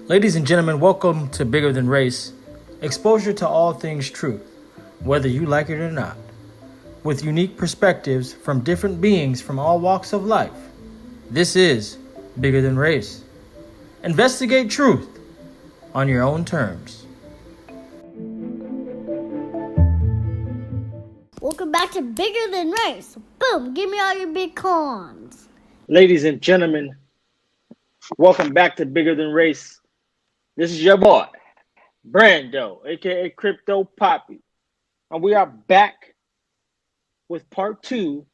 Ladies and gentlemen, welcome to Bigger Than Race, exposure to all things truth, whether you like it or not, with unique perspectives from different beings from all walks of life. This is Bigger Than Race. Investigate truth on your own terms. Welcome back to Bigger Than Race. Boom, give me all your bitcoins. Ladies and gentlemen, welcome back to Bigger Than Race. This is your boy, Brando, aka CrytoPapi. And we are back with part 2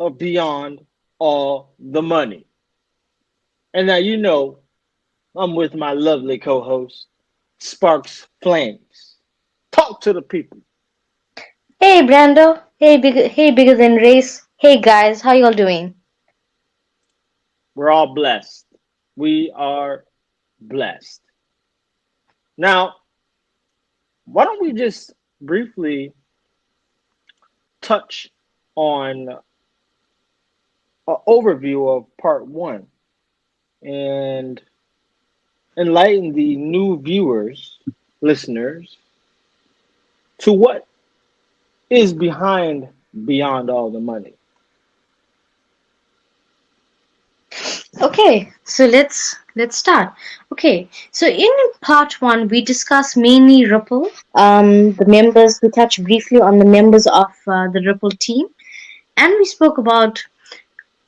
of Beyond All the Money. And now you know I'm with my lovely co-host, Sparks Flames. Talk to the people. Hey Brando, hey Bigger Than Race, hey guys, how y'all doing? We're all blessed. We are blessed. Now, why don't we just briefly touch on an overview of part 1 and enlighten the new viewers, listeners, to what is behind Beyond All the Money. Okay, so let's start. Okay, so in part 1 we discussed mainly Ripple, the members. We touched briefly on the members of the Ripple team, and we spoke about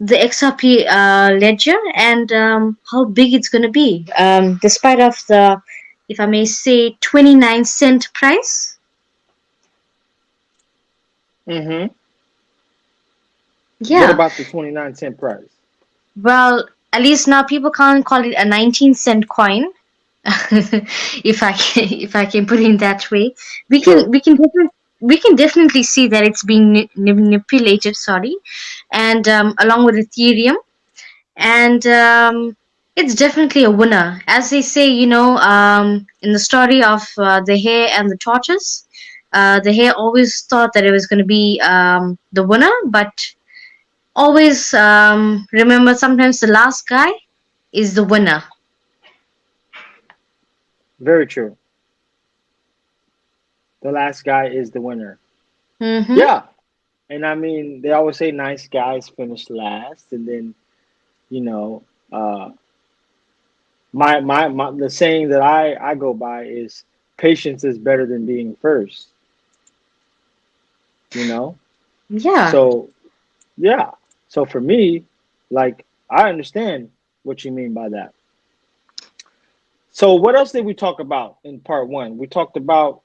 the XRP ledger and how big it's going to be, despite of the, if I may say, 29-cent price. Mm-hmm. Yeah. What about the 29-cent price? Well, at least now people can't call it a 19-cent coin, if I can put it that way. We can definitely see that it's being manipulated. And along with Ethereum, and it's definitely a winner, as they say. In the story of the hare and the tortoise, the hare always thought that it was going to be the winner, but always remember, sometimes the last guy is the winner. Very true. The last guy is the winner. Mm-hmm. Yeah. And I mean, they always say nice guys finish last. And then, the saying that I go by is patience is better than being first. Yeah. So, yeah. So for me, like, I understand what you mean by that. So what else did we talk about in part 1? We talked about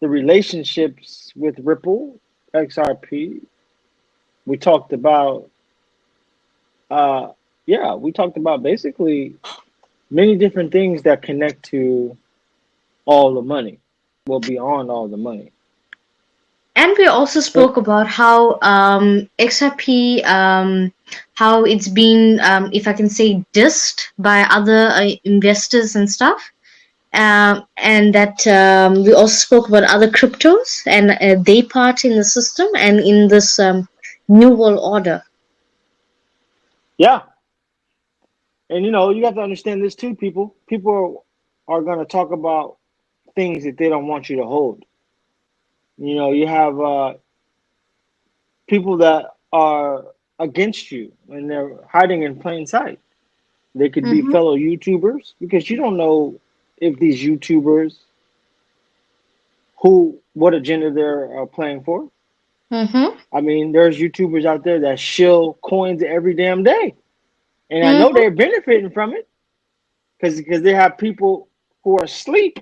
the relationships with Ripple, XRP. We talked about, we talked about basically many different things that connect to all the money. Well, beyond all the money. And we also spoke about how XRP, how it's been, if I can say, dissed by other investors and stuff. And that we also spoke about other cryptos and they part in the system and in this new world order. Yeah. And, you have to understand this too, people. People are going to talk about things that they don't want you to hold. You have people that are against you and they're hiding in plain sight. They could be fellow YouTubers, because you don't know if these YouTubers, what agenda they're playing for. I mean, there's YouTubers out there that shill coins every damn day. And I know they're benefiting from it because they have people who are asleep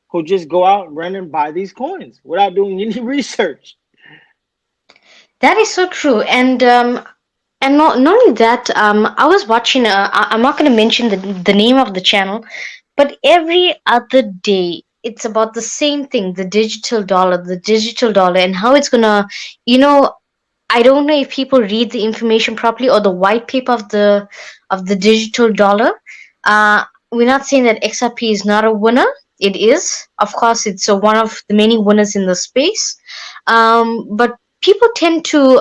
who just go out and run and buy these coins without doing any research. That is so true. And not only that, I was watching, I'm not going to mention the name of the channel, but every other day, it's about the same thing, the digital dollar, and how it's going to, I don't know if people read the information properly or the white paper of the digital dollar. We're not saying that XRP is not a winner. It is. Of course, it's one of the many winners in the space. But people tend to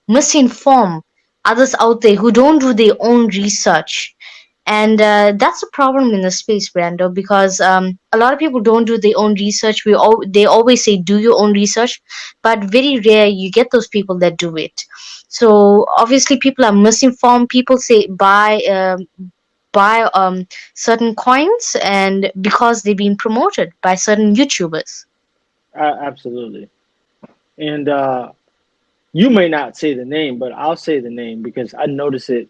misinform others out there who don't do their own research. And that's a problem in the space, Brando, because a lot of people don't do their own research. They always say do your own research, but very rare you get those people that do it. So obviously people are misinformed. People say buy certain coins, and because they've been promoted by certain YouTubers. Absolutely. And you may not say the name, but I'll say the name because I notice it.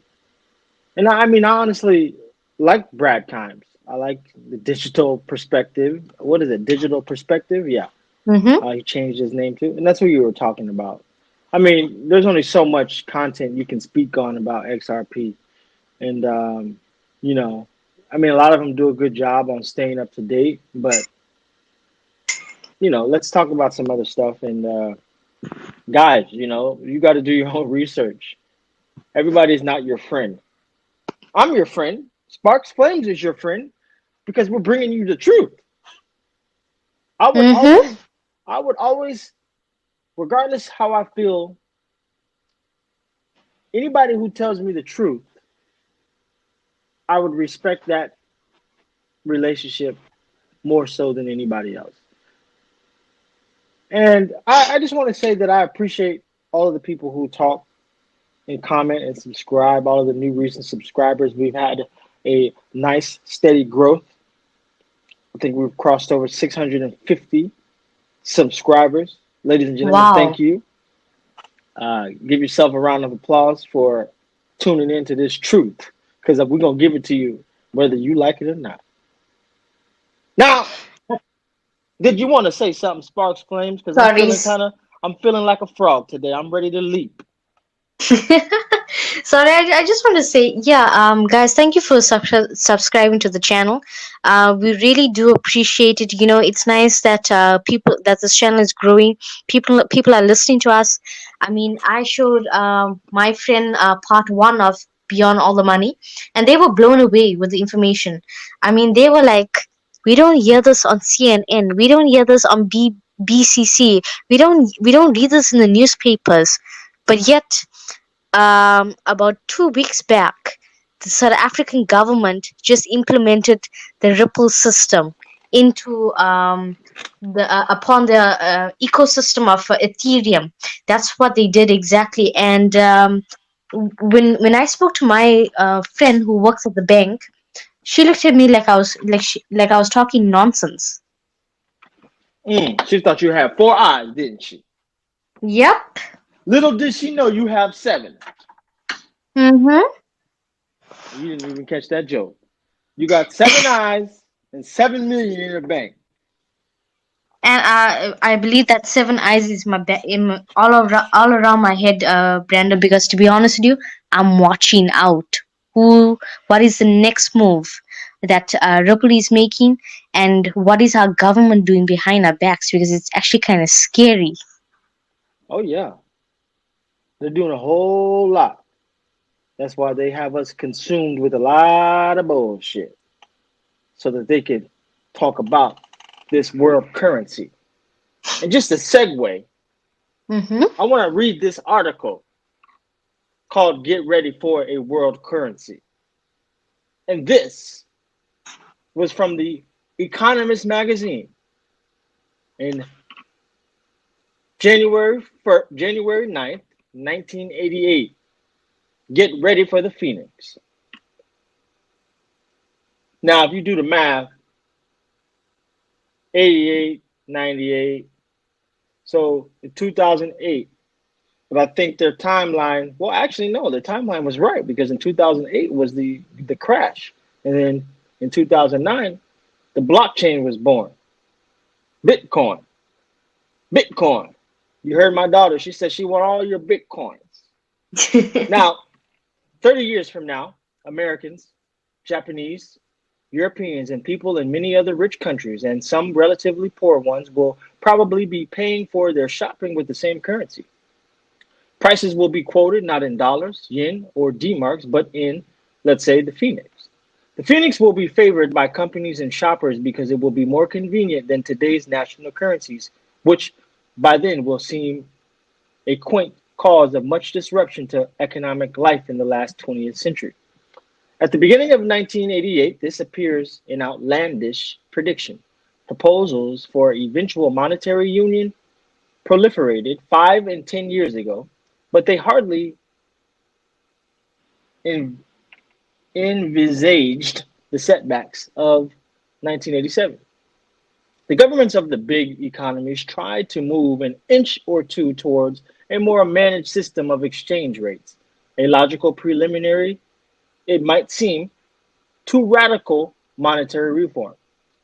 And I mean, I honestly like Brad Kimes. I like the digital perspective. What is it? Digital perspective? Yeah. Mm-hmm. He changed his name to, and that's what you were talking about. I mean, there's only so much content you can speak on about XRP, and you know, I mean, a lot of them do a good job on staying up to date. But let's talk about some other stuff. And guys, you got to do your own research. Everybody's not your friend. I'm your friend. Sparks Flames is your friend because we're bringing you the truth. I would Mm-hmm. always, I would always, regardless how I feel, anybody who tells me the truth, I would respect that relationship more so than anybody else. And I just want to say that I appreciate all of the people who talk and comment and subscribe, all of the new recent subscribers. We've had a nice, steady growth. I think we've crossed over 650 subscribers. Ladies and gentlemen, Wow. thank you. Give yourself a round of applause for tuning into this truth because we're going to give it to you whether you like it or not. Now, did you want to say something, Sparks Flames? Because Sorry. I'm feeling like a frog today. I'm ready to leap. Sorry, I just want to say, yeah, guys, thank you for subscribing to the channel. We really do appreciate it. It's nice that that this channel is growing. People are listening to us. I mean, I showed my friend part one of Beyond All the Money, and they were blown away with the information. I mean, they were like, we don't hear this on CNN. We don't hear this on BCC. We don't read this in the newspapers, but yet about 2 weeks back, the South African government just implemented the Ripple system into the upon the ecosystem of Ethereum. That's what they did exactly. And when I spoke to my friend who works at the bank, she looked at me like I was talking nonsense. She thought you had 4 eyes, didn't she? Yep. Little did she know you have 7. Mm-hmm. You didn't even catch that joke. You got 7 eyes and 7 million in the bank. And I believe that seven eyes is all around my head, Brandon. Because to be honest with you, I'm watching out. What is the next move that Ripple is making, and what is our government doing behind our backs? Because it's actually kind of scary. Oh yeah, they're doing a whole lot. That's why they have us consumed with a lot of bullshit, so that they can talk about this world currency. And just a segue, Mm-hmm. I want to read this article called "Get Ready for a World Currency," and this was from the Economist magazine in January 9th, 1988. Get ready for the Phoenix. Now, if you do the math, 88, 98. So in 2008, but I think their timeline, well, actually, no, their timeline was right because in 2008 was the crash. And then in 2009, the blockchain was born. Bitcoin. Bitcoin. You heard my daughter. She said she want all your Bitcoins. Now, 30 years from now, Americans, Japanese, Europeans, and people in many other rich countries and some relatively poor ones will probably be paying for their shopping with the same currency. Prices will be quoted not in dollars, yen, or D-marks, but in, let's say, the Phoenix. The Phoenix will be favored by companies and shoppers because it will be more convenient than today's national currencies, which by then will seem a quaint cause of much disruption to economic life in the last 20th century. At the beginning of 1988, this appears an outlandish prediction. Proposals for eventual monetary union proliferated 5 and 10 years ago, but they hardly en- envisaged the setbacks of 1987. The governments of the big economies tried to move an inch or two towards a more managed system of exchange rates, a logical preliminary, it might seem, to radical monetary reform.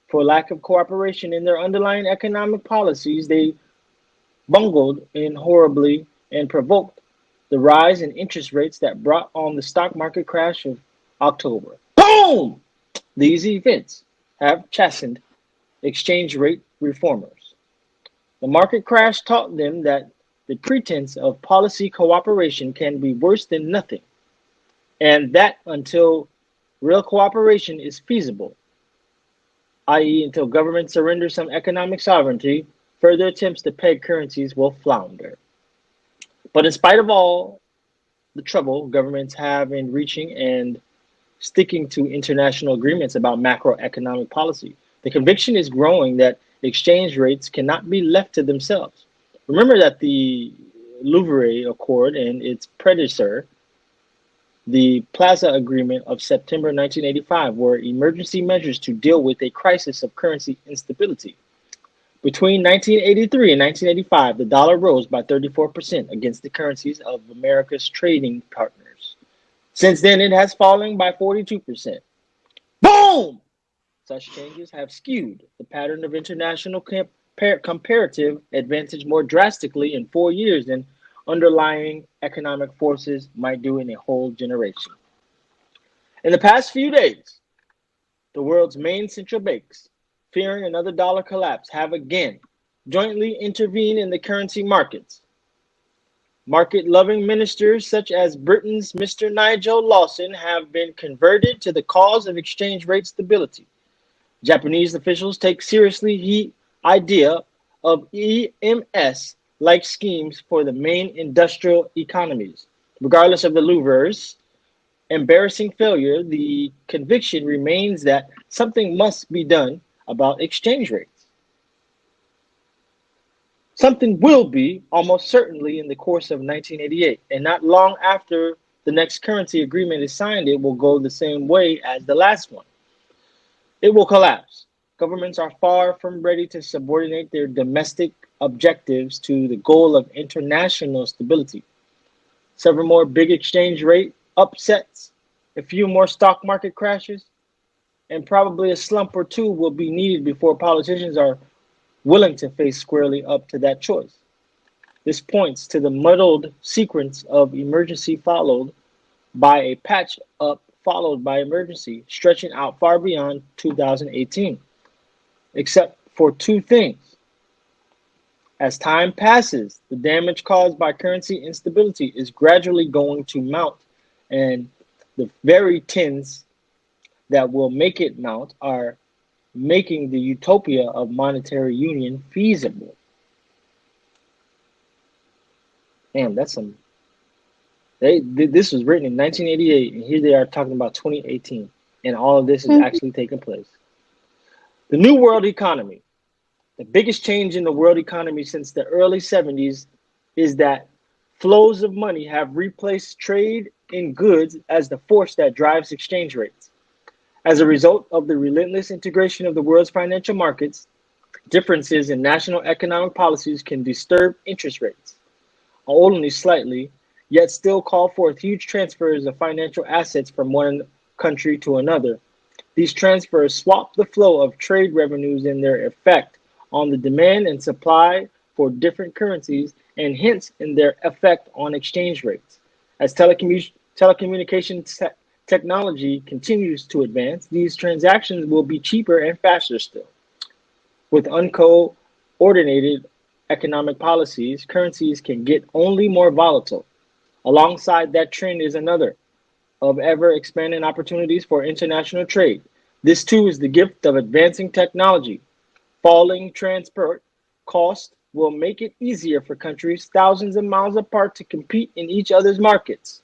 For lack of cooperation in their underlying economic policies, they bungled in horribly and provoked the rise in interest rates that brought on the stock market crash of October. Boom! These events have chastened exchange rate reformers. The market crash taught them that the pretense of policy cooperation can be worse than nothing, and that until real cooperation is feasible, i.e., until governments surrender some economic sovereignty, further attempts to peg currencies will flounder. But in spite of all the trouble governments have in reaching and sticking to international agreements about macroeconomic policy, the conviction is growing that exchange rates cannot be left to themselves. Remember that the Louvre Accord and its predecessor, the Plaza Agreement of September 1985, were emergency measures to deal with a crisis of currency instability. Between 1983 and 1985, the dollar rose by 34% against the currencies of America's trading partners. Since then, it has fallen by 42%. Boom! Such changes have skewed the pattern of international comparative advantage more drastically in 4 years than underlying economic forces might do in a whole generation. In the past few days, the world's main central banks, fearing another dollar collapse, have again jointly intervened in the currency markets. Market-loving ministers such as Britain's Mr. Nigel Lawson have been converted to the cause of exchange rate stability. Japanese officials take seriously the idea of EMS-like schemes for the main industrial economies. Regardless of the Louvre's embarrassing failure, the conviction remains that something must be done about exchange rates. Something will be, almost certainly, in the course of 1988, and not long after the next currency agreement is signed, it will go the same way as the last one. It will collapse. Governments are far from ready to subordinate their domestic objectives to the goal of international stability. Several more big exchange rate upsets, a few more stock market crashes, and probably a slump or two will be needed before politicians are willing to face squarely up to that choice. This points to the muddled sequence of emergency followed by a patch up followed by emergency, stretching out far beyond 2018, except for two things. As time passes, the damage caused by currency instability is gradually going to mount, and the very tins that will make it mount are making the utopia of monetary union feasible. Damn, that's some. This was written in 1988, and here they are talking about 2018, and all of this is actually taking place. The New World Economy. The biggest change in the world economy since the early 70s is that flows of money have replaced trade in goods as the force that drives exchange rates. As a result of the relentless integration of the world's financial markets, differences in national economic policies can disturb interest rates, only slightly, yet still call forth huge transfers of financial assets from one country to another. These transfers swap the flow of trade revenues and their effect on the demand and supply for different currencies, and hence in their effect on exchange rates. As telecommunications technology continues to advance, these transactions will be cheaper and faster still. With uncoordinated economic policies, currencies can get only more volatile. Alongside that trend is another of ever-expanding opportunities for international trade. This too is the gift of advancing technology. Falling transport costs will make it easier for countries thousands of miles apart to compete in each other's markets.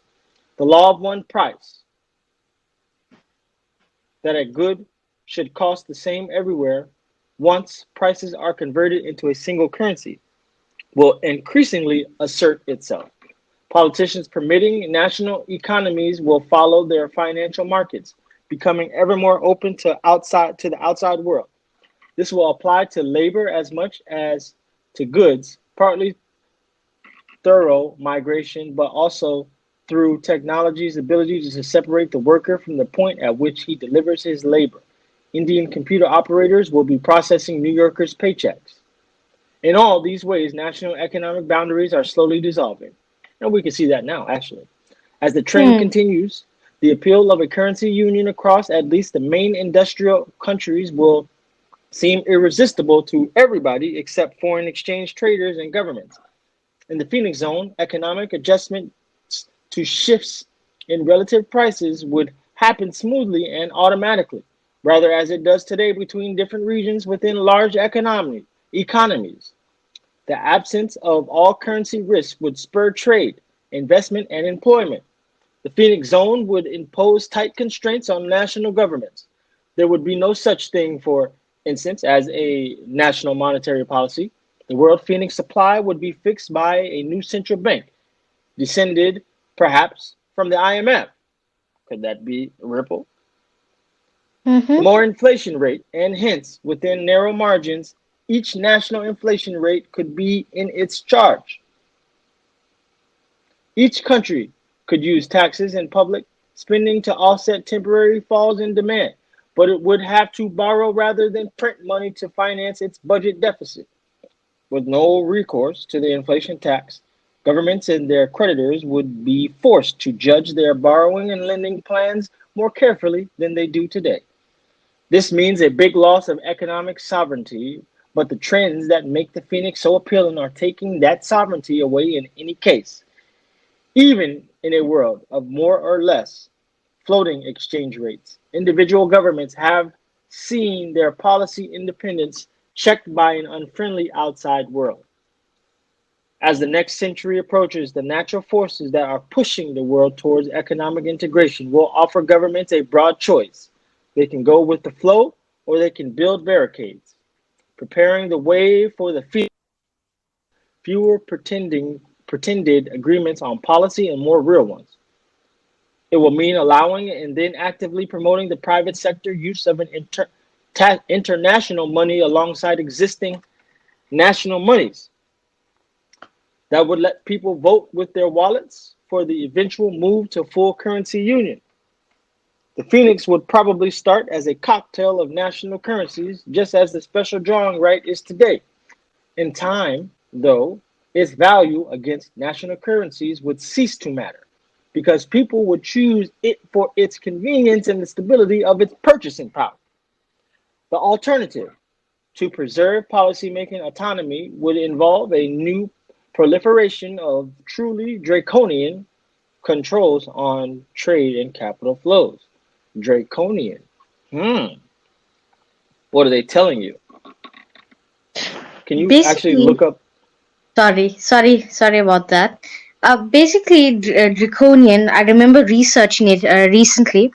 The law of one price. that a good should cost the same everywhere once prices are converted into a single currency will increasingly assert itself. Politicians permitting national economies will follow their financial markets, becoming ever more open to the outside world. This will apply to labor as much as to goods, partly thorough migration, but also through technology's ability to separate the worker from the point at which he delivers his labor. Indian computer operators will be processing New Yorkers' paychecks. In all these ways, national economic boundaries are slowly dissolving. And we can see that now, actually. As the trend continues, the appeal of a currency union across at least the main industrial countries will seem irresistible to everybody except foreign exchange traders and governments. In the Phoenix Zone, economic adjustments to shifts in relative prices would happen smoothly and automatically, rather as it does today between different regions within large economies. The absence of all currency risk would spur trade, investment, and employment. The Phoenix Zone would impose tight constraints on national governments. There would be no such thing, for instance, as a national monetary policy. The world Phoenix supply would be fixed by a new central bank, descended perhaps from the IMF. Could that be Ripple? Mm-hmm. More inflation rate, and hence, within narrow margins, each national inflation rate could be in its charge. Each country could use taxes and public spending to offset temporary falls in demand, but it would have to borrow rather than print money to finance its budget deficit. With no recourse to the inflation tax, governments and their creditors would be forced to judge their borrowing and lending plans more carefully than they do today. This means a big loss of economic sovereignty, but the trends that make the Phoenix so appealing are taking that sovereignty away in any case. Even in a world of more or less floating exchange rates, individual governments have seen their policy independence checked by an unfriendly outside world. As the next century approaches, the natural forces that are pushing the world towards economic integration will offer governments a broad choice. They can go with the flow or they can build barricades, preparing the way for the fewer pretended agreements on policy and more real ones. It will mean allowing and then actively promoting the private sector use of an international money alongside existing national monies that would let people vote with their wallets for the eventual move to full currency union. The Phoenix would probably start as a cocktail of national currencies, just as the special drawing right is today. In time, though, its value against national currencies would cease to matter because people would choose it for its convenience and the stability of its purchasing power. The alternative to preserve policymaking autonomy would involve a new proliferation of truly draconian controls on trade and capital flows. Draconian. What are they telling you? Can you actually look up? Sorry about that. Basically, draconian. I remember researching it recently.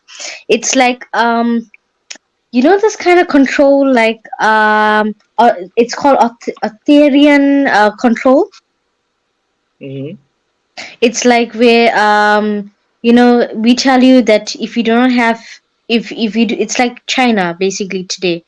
It's like this kind of control, like it's called authoritarian control. Mm-hmm. It's like where we tell you that if you don't have, if you do, it's like China basically today,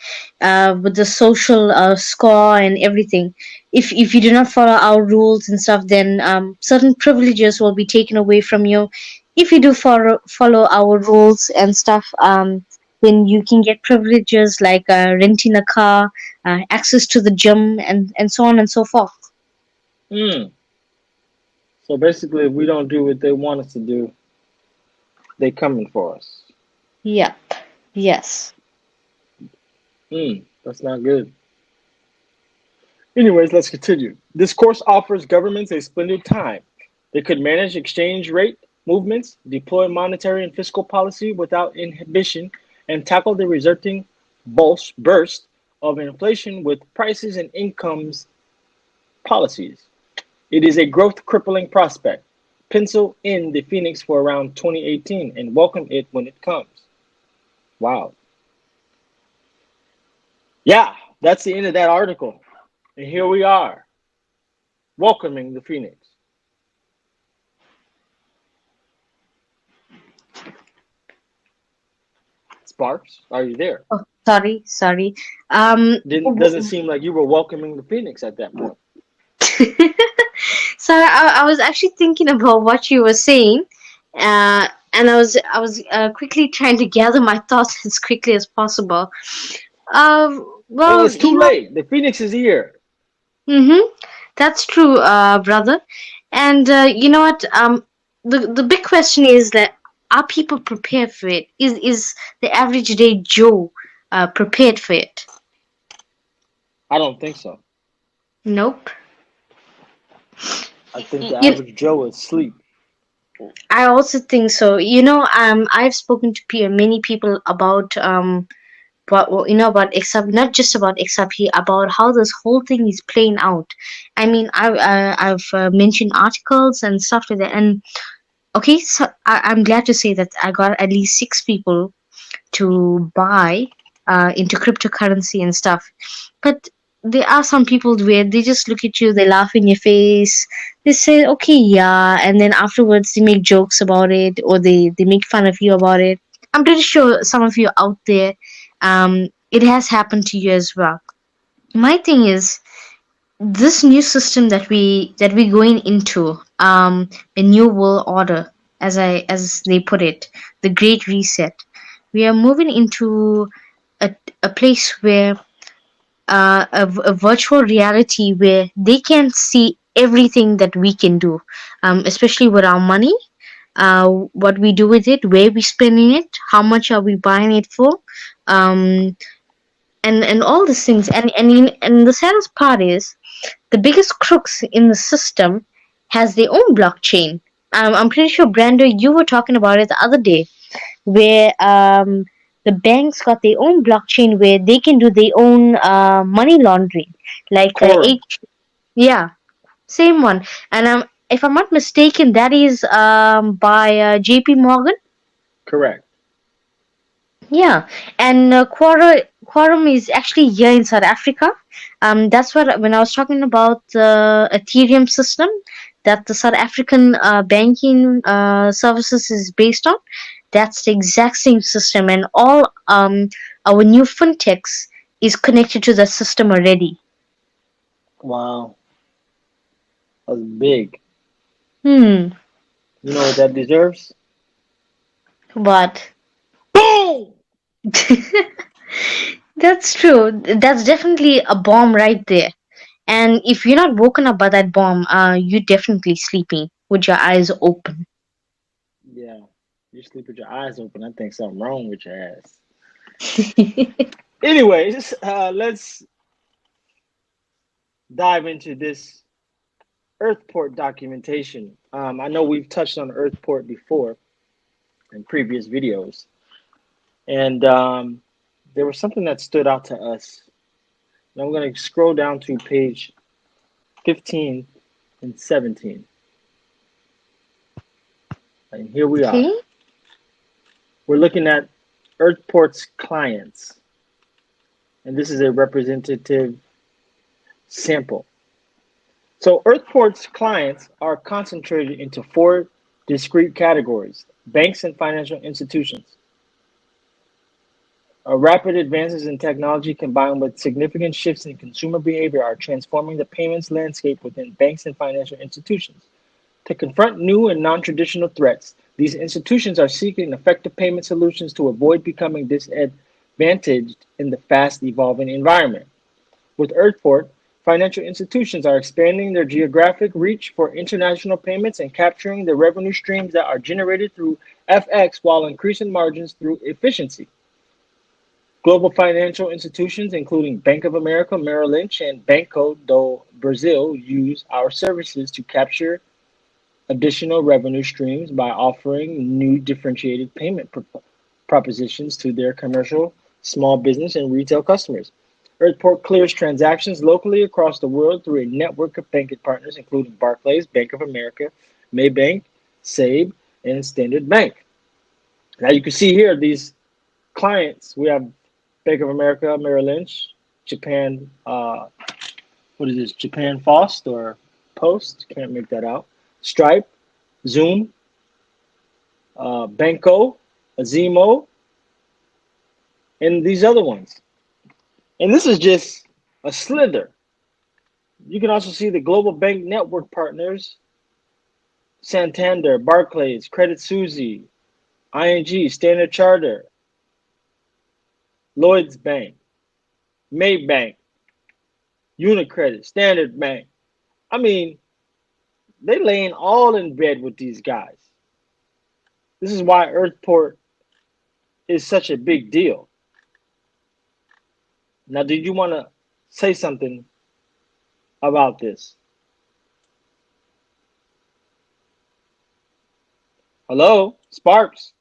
with the social score and everything. If you do not follow our rules and stuff, then certain privileges will be taken away from you. If you do follow our rules and stuff, then you can get privileges like renting a car, access to the gym, and so on and so forth. So basically, if we don't do what they want us to do, they coming for us. Yep. Yes. That's not good. Anyways, let's continue. This course offers governments a splendid time. They could manage exchange rate movements, deploy monetary and fiscal policy without inhibition, and tackle the resulting burst of inflation with prices and incomes policies. It is a growth crippling prospect. Pencil in the Phoenix for around 2018 and welcome it when it comes. Wow. Yeah, that's the end of that article. And here we are, welcoming the Phoenix. Sparks, are you there? Oh, sorry. Um, Doesn't seem like you were welcoming the Phoenix at that point. so I was actually thinking about what you were saying, and I was quickly trying to gather my thoughts as quickly as possible. Well, Well, it's too late. The Phoenix is here. mm-hmm, that's true, brother. And you know what? The big question is that are people prepared for it? Is the average day Joe prepared for it? I don't think so. Nope. I think the You, average Joe is asleep. I also think so. I've spoken to many people about about XRP, not just about XRP, about how this whole thing is playing out. I mean, I've mentioned articles and stuff like that, and okay, so I'm glad to say that I got at least 6 people to buy into cryptocurrency and stuff. But there are some people where they just look at you, they laugh in your face, they say, okay, yeah, and then afterwards they make jokes about it or they make fun of you about it. I'm pretty sure some of you out there, it has happened to you as well. My thing is, this new system that we going into, a new world order, as they put it, the great reset. We are moving into a place where a virtual reality where they can see everything that we can do, especially with our money, what we do with it, where we spending it, how much are we buying it for, um, and all these things. And the saddest part is the biggest crooks in the system has their own blockchain. I'm pretty sure, Brando, you were talking about it the other day, where the banks got their own blockchain where they can do their own money laundering, like Quorum. yeah, same one. And if I'm not mistaken, that is by J.P. Morgan. Correct. Yeah, and Quorum is actually here in South Africa. That's what when I was talking about the Ethereum system that the South African banking services is based on. That's the exact same system, and all our new fintechs is connected to the system already. Wow. That's big. Hmm. You know what that deserves? But Boom! that's true. That's definitely a bomb right there. And if you're not woken up by that bomb, you're definitely sleeping with your eyes open. Yeah. You sleep with your eyes open. I think something wrong with your ass. Anyways, let's dive into this EARTHPORT documentation. I know we've touched on EARTHPORT before in previous videos, and there was something that stood out to us. And I'm going to scroll down to page 15 and 17. And here we are. Okay. We're looking at EARTHPORT's clients, and this is a representative sample. So EARTHPORT's clients are concentrated into 4 discrete categories: banks and financial institutions. Rapid advances in technology combined with significant shifts in consumer behavior are transforming the payments landscape within banks and financial institutions. To confront new and non-traditional threats, these institutions are seeking effective payment solutions to avoid becoming disadvantaged in the fast evolving environment. With EARTHPORT, financial institutions are expanding their geographic reach for international payments and capturing the revenue streams that are generated through FX while increasing margins through efficiency. Global financial institutions, including Bank of America, Merrill Lynch, and Banco do Brazil, use our services to capture additional revenue streams by offering new differentiated payment propositions to their commercial, small business, and retail customers. EARTHPORT clears transactions locally across the world through a network of banking partners, including Barclays, Bank of America, Maybank, SABE, and Standard Bank. Now you can see here these clients. We have Bank of America, Merrill Lynch, Japan. What is this? Japan Post or Post? Can't make that out. Stripe, Zoom, Banco, Azimo, and these other ones. And this is just a slither. You can also see the global bank network partners: Santander, Barclays, Credit Suisse, ING, Standard Chartered, Lloyds Bank, Maybank, Unicredit, Standard Bank. I mean, they laying all in bed with these guys. This is why EARTHPORT is such a big deal. Now, did you want to say something about this? Hello, Sparks.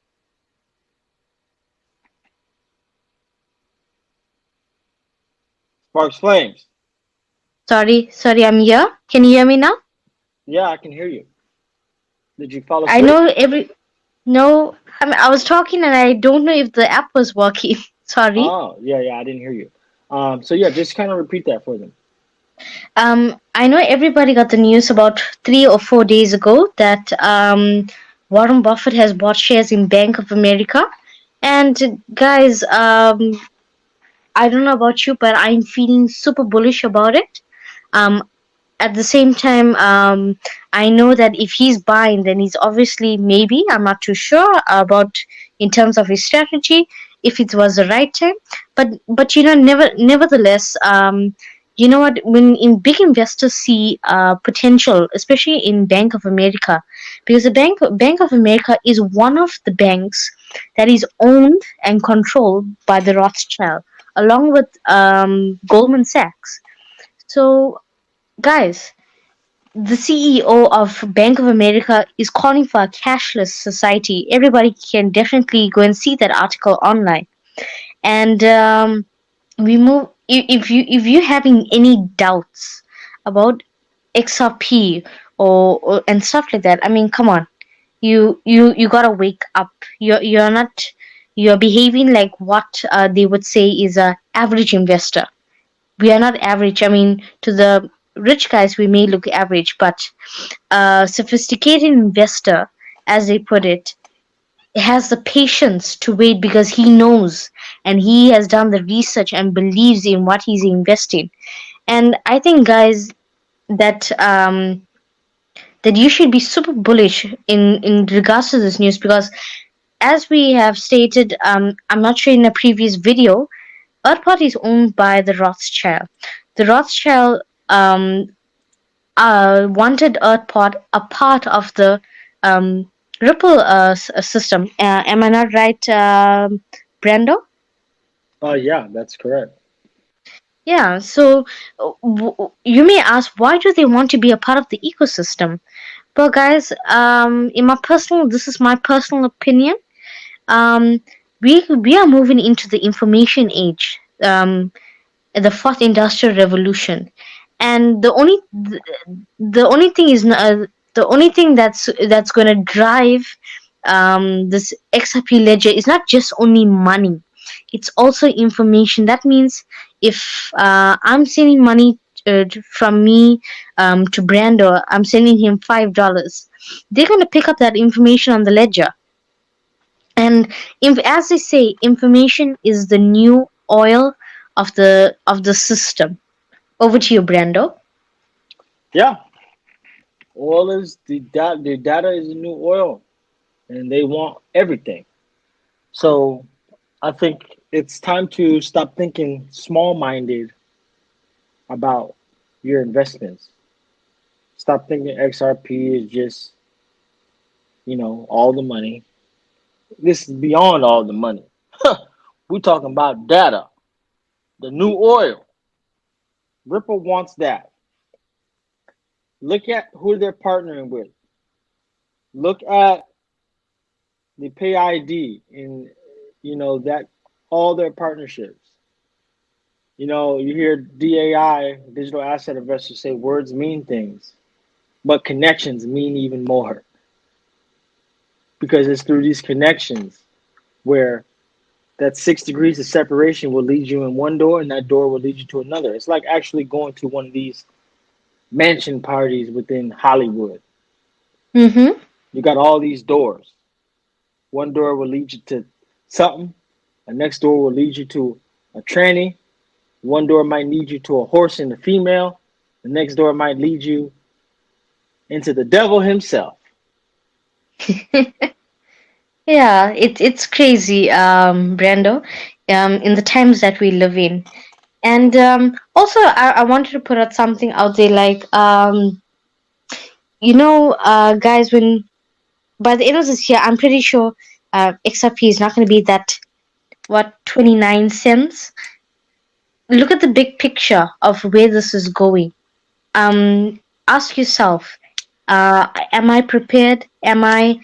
Sparks Flames. Sorry, I'm here. Can you hear me now? Yeah, I can hear you. Did you fall I asleep? know no, I was talking and I don't know if the app was working. Sorry. Oh, yeah, I didn't hear you. So yeah, just kind of repeat that for them. I know everybody got the news about 3 or 4 days ago that Warren Buffett has bought shares in Bank of America. And guys, I don't know about you, but I'm feeling super bullish about it. At the same time, I know that if he's buying, then he's obviously, maybe, I'm not too sure about in terms of his strategy, if it was the right time. But nevertheless, you know what? When big investors see potential, especially in Bank of America, because the Bank of America is one of the banks that is owned and controlled by the Rothschild, along with Goldman Sachs. So, guys, the CEO of Bank of America is calling for a cashless society. Everybody can definitely go and see that article online. And we move. If you're having any doubts about XRP or and stuff like that, I mean, come on, you gotta wake up. You're not. You're behaving like what they would say is a average investor. We are not average. I mean, to the rich guys, we may look average, but a sophisticated investor, as they put it, has the patience to wait because he knows and he has done the research and believes in what he's investing. And I think, guys, that that you should be super bullish in regards to this news, because as we have stated, I'm not sure in a previous video, EARTHPORT is owned by the Rothschild. The Rothschild wanted EARTHPORT a part of the Ripple system. Am I not right, Brando? Oh yeah, that's correct. Yeah, so you may ask, why do they want to be a part of the ecosystem? Well, guys, this is my personal opinion. We are moving into the information age, the fourth industrial revolution, and the only thing is the only thing that's going to drive this XRP ledger is not just only money, it's also information. That means if I'm sending money from me to Brando, I'm sending him $5, they're going to pick up that information on the ledger. And as they say, information is the new oil of the system. Over to you, Brando. Yeah, oil is the data. The data is the new oil, and they want everything. So I think it's time to stop thinking small-minded about your investments. Stop thinking XRP is just, all the money. This is beyond all the money. We're talking about data, the new oil. Ripple wants that. Look at who they're partnering with. Look at the pay ID in, that all their partnerships. You hear DAI, digital asset investors, say words mean things, but connections mean even more. Because it's through these connections where That 6 degrees of separation will lead you in one door, and that door will lead you to another. It's like actually going to one of these mansion parties within Hollywood. Mm-hmm. You got all these doors. One door will lead you to something. The next door will lead you to a tranny. One door might lead you to a horse and a female. The next door might lead you into the devil himself. Yeah, it's crazy, Brando, in the times that we live in. And also, I wanted to put out something out there, like, guys, when by the end of this year, I'm pretty sure XRP is not going to be that, what, 29 cents. Look at the big picture of where this is going. Ask yourself, am I prepared? Am I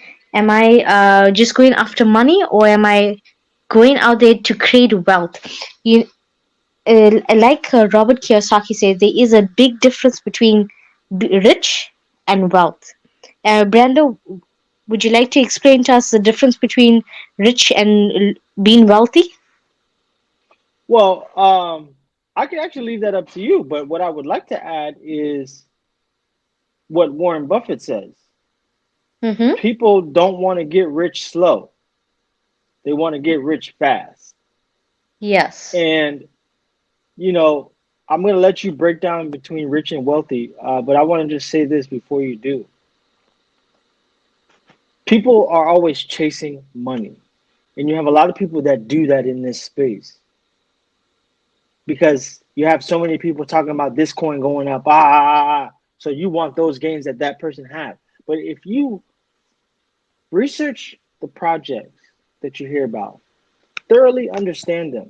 just going after money, or am I going out there to create wealth? You like Robert Kiyosaki said, there is a big difference between rich and wealth. Brando, would you like to explain to us the difference between rich and being wealthy? Well, I can actually leave that up to you, but what I would like to add is what Warren Buffett says. Mm-hmm. People don't want to get rich slow. They want to get rich fast. Yes. And, you know, I'm going to let you break down between rich and wealthy, but I want to just say this before you do. People are always chasing money. And you have a lot of people that do that in this space. Because you have so many people talking about this coin going up, so you want those gains that that person have. But if you research the projects that you hear about, thoroughly understand them,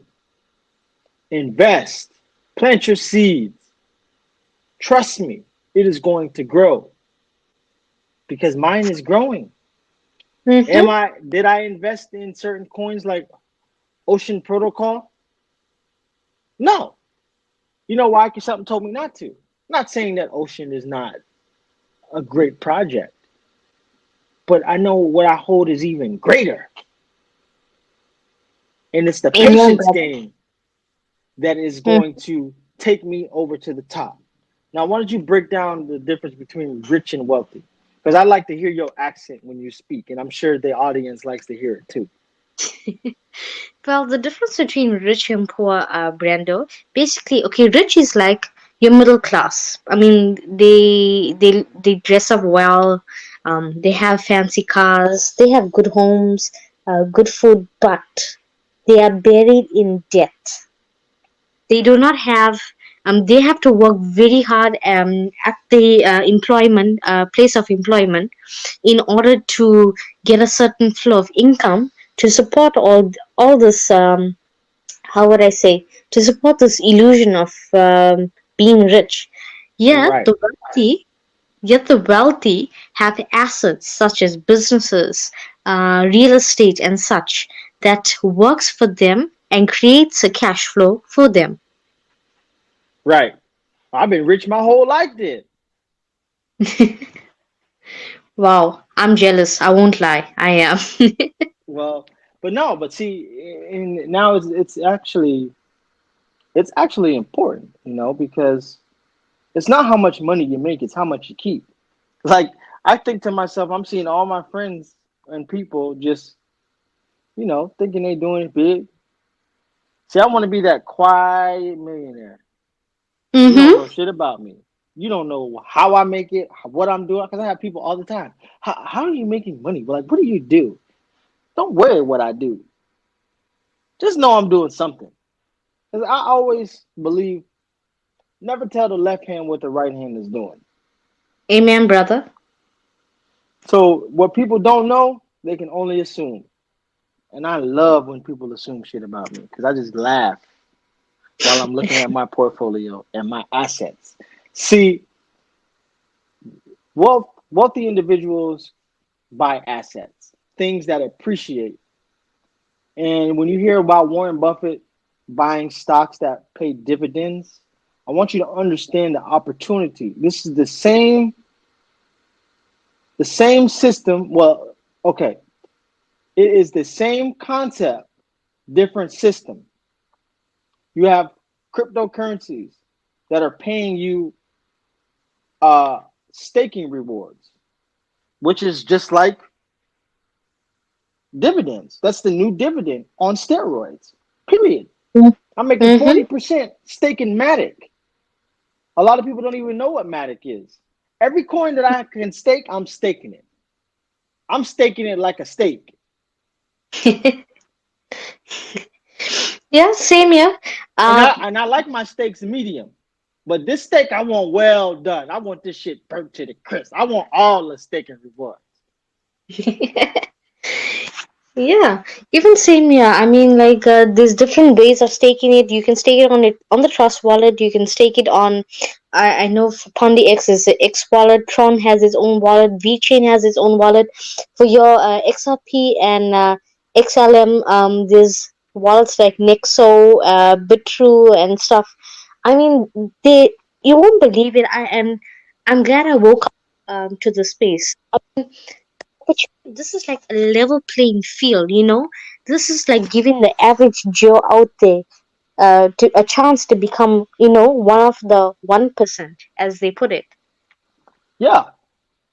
invest, plant your seeds, trust me, it is going to grow because mine is growing. Mm-hmm. Did I invest in certain coins like Ocean Protocol? No. You know why? Because something told me not to. I'm not saying that Ocean is not a great project, but I know what I hold is even greater. And it's the Amen, patience brother. game that is Mm. going to take me over to the top. Now, why don't you break down the difference between rich and wealthy? Because I like to hear your accent when you speak, and I'm sure the audience likes to hear it too. Well, the difference between rich and poor, Brando, basically, okay, rich is like your middle class. I mean, they dress up well, they have fancy cars, they have good homes, good food, but they are buried in debt. They do not have. They have to work very hard at the employment place of employment in order to get a certain flow of income to support all this. How would I say, to support this illusion of being rich. Yet Right, the wealthy, yet the wealthy have assets such as businesses, real estate, and such that works for them and creates a cash flow for them. right. I've been rich my whole life then. Wow, I'm jealous. I won't lie. I am. Well, but no, but see, now it's actually important, because it's not how much money you make, it's how much you keep. Like I think to myself, I'm seeing all my friends and people just, thinking they doing it big. See, I want to be that quiet millionaire. You don't Mm-hmm. know shit about me. You don't know how I make it, what I'm doing. Because I have people all the time. How are you making money? Like, what do you do? Don't worry what I do. Just know I'm doing something. Because I always believe never tell the left hand what the right hand is doing. Amen, brother. So what people don't know, they can only assume. And I love when people assume shit about me because I just laugh while I'm looking at my portfolio and my assets. See, wealthy individuals buy assets, things that appreciate. And when you hear about Warren Buffett buying stocks that pay dividends, I want you to understand the opportunity. This is the same system. Well, okay. It is the same concept different system. You have cryptocurrencies that are paying you staking rewards, which is just like dividends. That's the new dividend on steroids. Period. I'm making Mm-hmm. 40% staking Matic. A lot of people don't even know what Matic is. Every coin that I can stake, I'm staking it. I'm staking it like a steak. Yeah, same here. And Uh, I like my steaks medium. But this steak I want well done. I want this shit burnt to the crisp. I want all the steak and rewards. yeah, even same here. I mean, like, there's different ways of staking it. You can stake it on the Trust wallet. You can stake it on. I know for Pondi X is the X wallet. Tron has its own wallet. VChain has its own wallet. For your XRP and XLM, there's wallets like Nexo, Bitrue, and stuff. I mean, they you won't believe it. I'm glad I woke up to the space. But this is like a level playing field, you know? This is like giving the average Joe out there to a chance to become, one of the 1%, as they put it. Yeah.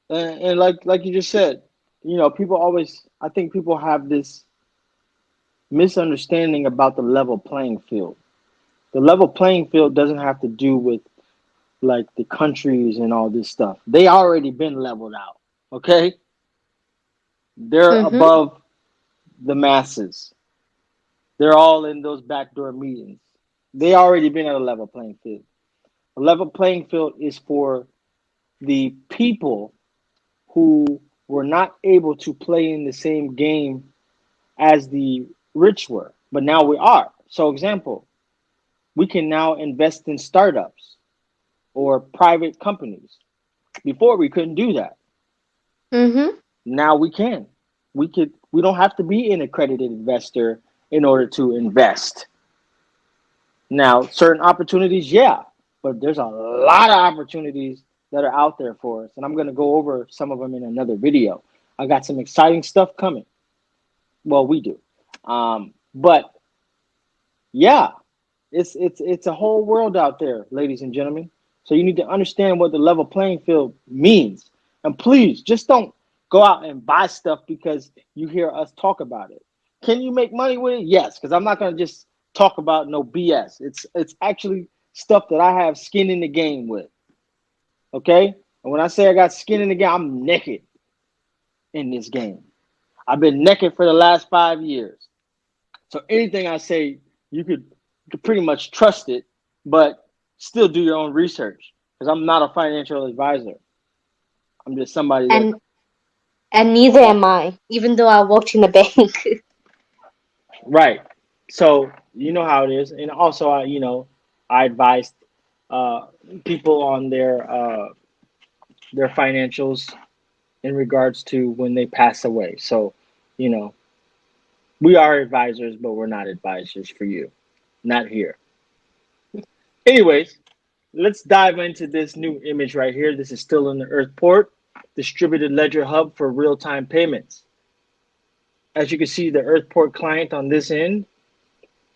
And like you just said, people always I think people have this misunderstanding about the level playing field. The level playing field doesn't have to do with like the countries and all this stuff. They already been leveled out. Okay? They're Mm-hmm. above the masses. They're all in those backdoor meetings. They already been at a level playing field. A level playing field is for the people who were not able to play in the same game as the rich were, but now we are. So, example, we can now invest in startups or private companies. Before we couldn't do that. Mm-hmm. Now we can. We don't have to be an accredited investor in order to invest. Now, certain opportunities, yeah, but there's a lot of opportunities that are out there for us, and I'm going to go over some of them in another video. I got some exciting stuff coming. Well, we do, but yeah, it's a whole world out there, ladies and gentlemen. So you need to understand what the level playing field means, and please just don't go out and buy stuff because you hear us talk about it. Can you make money with it? Yes, because I'm not going to just talk about no BS. It's actually stuff that I have skin in the game with. Okay, and when I say I got skin in the game, I'm naked in this game. I've been naked for the last 5 years. So anything I say, you could pretty much trust it, but still do your own research because I'm not a financial advisor. I'm just somebody that And and neither am I, even though I worked in a bank. right. So you know how it is, and also I advised uh, people on their financials in regards to when they pass away. So you know we are advisors, but we're not advisors for you, not here. Anyways, let's dive into this new image right here. This is still in the EARTHPORT, distributed ledger hub for real-time payments. As you can see, the EARTHPORT client on this end,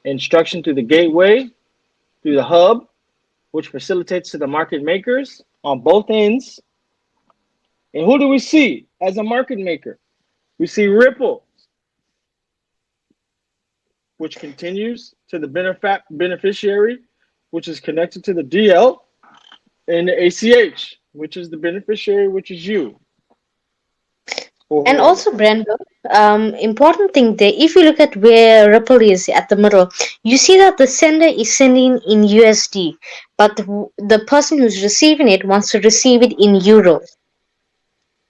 instruction through the gateway, through the hub, which facilitates to the market makers on both ends. And who do we see as a market maker? We see Ripple, which continues to the beneficiary, which is connected to the DL, and the ACH, which is the beneficiary, which is you or And whoever. also, Brando, important thing there, if you look at where Ripple is at the middle, you see that the sender is sending in USD, but the person who's receiving it wants to receive it in euros.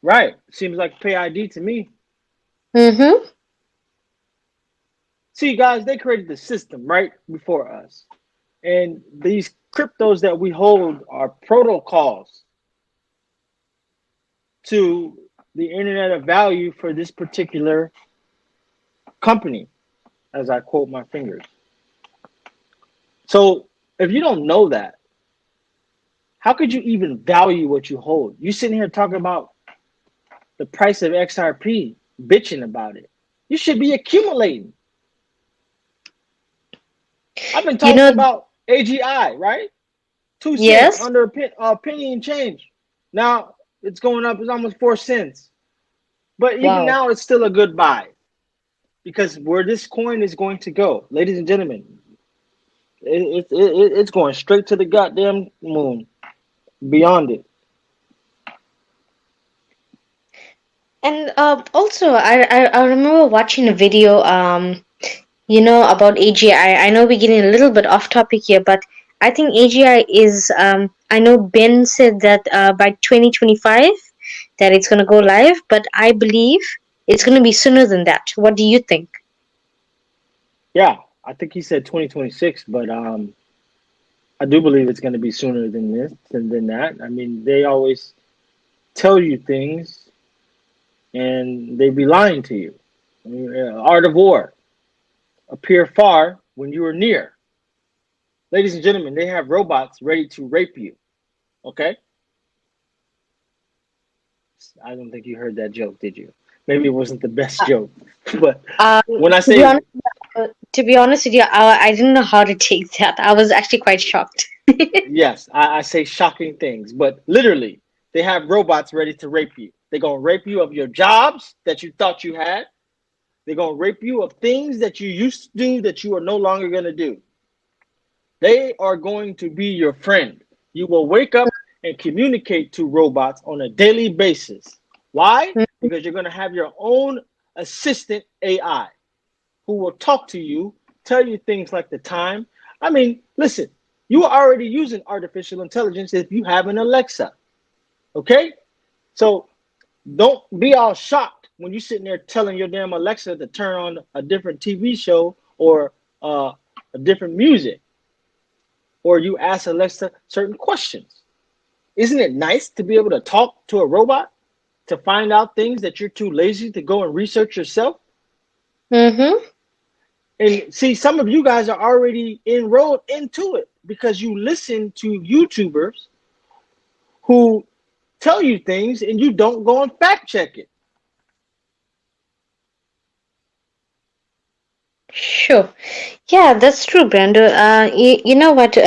Right. Seems like pay ID to me. Mm-hmm. See, guys, they created the system right before us. And these cryptos that we hold are protocols to the internet of value for this particular company, as I quote my fingers. So if you don't know that, how could you even value what you hold? You sitting here talking about the price of XRP, bitching about it. You should be accumulating. Gentleman You talked know, about AGI, right? 2 cents yes. under a penny and change. Now it's going up. It's almost 4 cents. But even Wow. now, it's still a good buy because where this coin is going to go, ladies and gentlemen, it's going straight to the goddamn moon. Beyond it, And also, I remember watching a video, about AGI. I know we're getting a little bit off topic here, but I think AGI is, I know Ben said that by 2025 that it's going to go live, but I believe it's going to be sooner than that. What do you think? yeah. I think he said 2026, but I do believe it's going to be sooner than this than that. I mean, they always tell you things and they be lying to you. I mean, art of war. Appear far when you are near. Ladies and gentlemen, they have robots ready to rape you. Okay? I don't think you heard that joke, did you? Maybe it wasn't the best joke. But when I To be say, honest, to be honest with you, I didn't know how to take that. I was actually quite shocked. yes, I say shocking things, but literally, they have robots ready to rape you. They're going to rape you of your jobs that you thought you had. They're going to rape you of things that you used to do that you are no longer going to do. They are going to be your friend. You will wake up and communicate to robots on a daily basis. Why? Because you're going to have your own assistant AI who will talk to you, tell you things like the time. I mean, listen, you are already using artificial intelligence if you have an Alexa. Okay? So don't be all shocked when you're sitting there telling your damn Alexa to turn on a different TV show or a different music, or you ask Alexa certain questions. Isn't it nice to be able to talk to a robot to find out things that you're too lazy to go and research yourself? Mm-hmm. And see, some of you guys are already enrolled into it because you listen to YouTubers who tell you things and you don't go and fact check it. Sure. Yeah, that's true, Brando. You know what?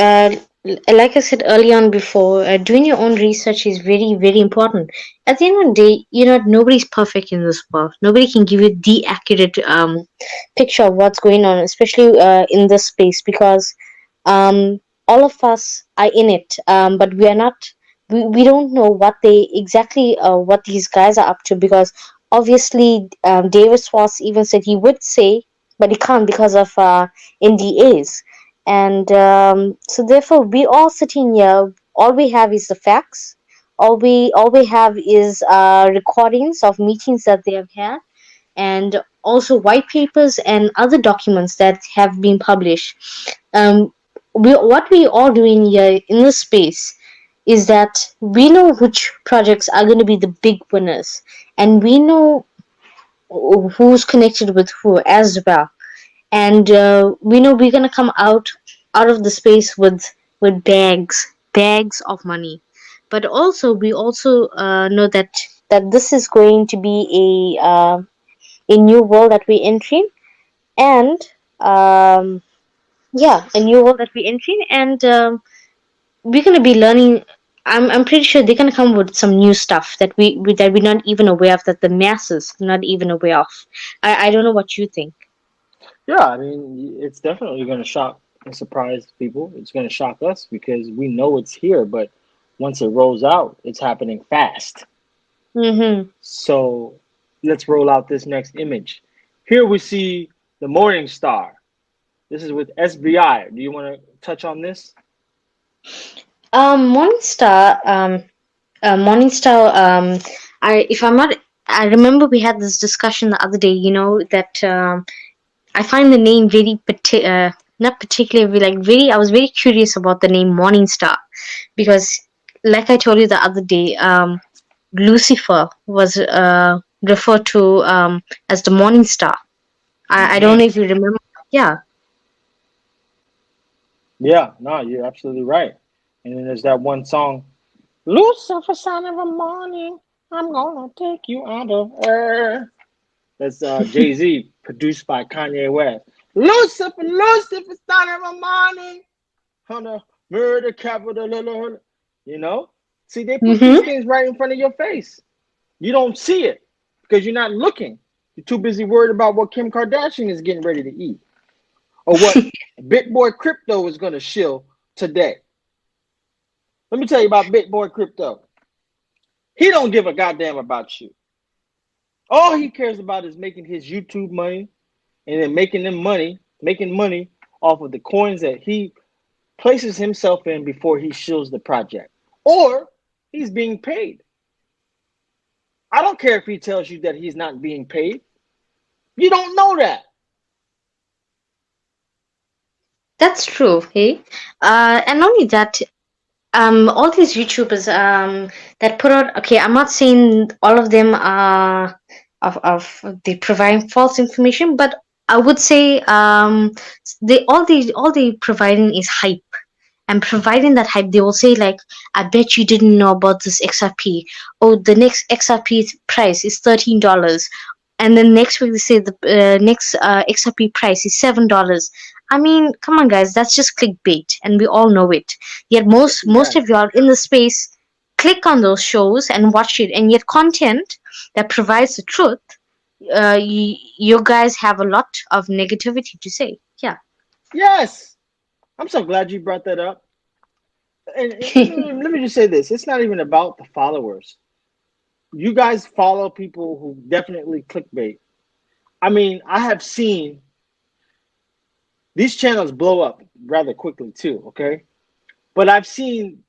Like I said early on before, doing your own research is very, very important. At the end of the day, nobody's perfect in this world. Nobody can give you the accurate picture of what's going on, especially in this space, because all of us are in it, but we are not. We don't know what they exactly what these guys are up to, because obviously David Swartz even said he would say, but he can't because of NDAs. And so therefore we all sitting here, all we have is the facts. All we have is recordings of meetings that they have had, and also white papers and other documents that have been published. What we all doing here in this space is that we know which projects are going to be the big winners, and we know who's connected with who as well. And we know we're gonna come out of the space with bags of money. But also we also know that this is going to be a new world that we're entering, and um, yeah, a new world that we're entering, and we're gonna be learning. I'm pretty sure they're gonna come with some new stuff that that we're not even aware of, that the masses are not even aware of. I don't know what you think. Yeah, I mean, it's definitely going to shock and surprise people. It's going to shock us because we know it's here, but once it rolls out, it's happening fast. Mm-hmm. So let's roll out this next image. Here we see the Morning Star. This is with SBI. Do you want to touch on this? Morningstar, Morningstar. If I'm not, I remember we had this discussion the other day. That I find the name very not particularly like very. I was very curious about the name Morningstar, because, like I told you the other day, Lucifer was referred to as the Morningstar. I don't know Mm-hmm. if you remember. Yeah. Yeah, no, you're absolutely right. And then there's that one song, Lucifer, son of a morning, I'm gonna take you out of earth. That's Jay Z, produced by Kanye West. Lucifer, Lucifer, started my morning. On the murder capital. You know? See, they put these Mm-hmm. things right in front of your face. You don't see it because you're not looking. You're too busy worried about what Kim Kardashian is getting ready to eat or what BitBoy Crypto is going to shill today. Let me tell you about BitBoy Crypto. He don't give a goddamn about you. All he cares about is making his YouTube money and then making money off of the coins that he places himself in before he shills the project. Or he's being paid. I don't care if he tells you that he's not being paid. You don't know that. That's true, hey. And not only that, all these YouTubers that put out, okay, I'm not saying all of them are of they provide false information, but I would say all they providing is hype. And providing that hype, they will say like, I bet you didn't know about this XRP. Oh, the next XRP price is $13. And then next week they say the next XRP price is $7. I mean, come on, guys, that's just clickbait, and we all know it. Yet most of Exactly. y'all in the space click on those shows and watch it, and yet content that provides the truth, you guys have a lot of negativity to say. Yeah. Yes. I'm so glad you brought that up. And let me just say this. It's not even about the followers. You guys follow people who definitely clickbait. I mean, I have seen these channels blow up rather quickly too, okay? But I've seen,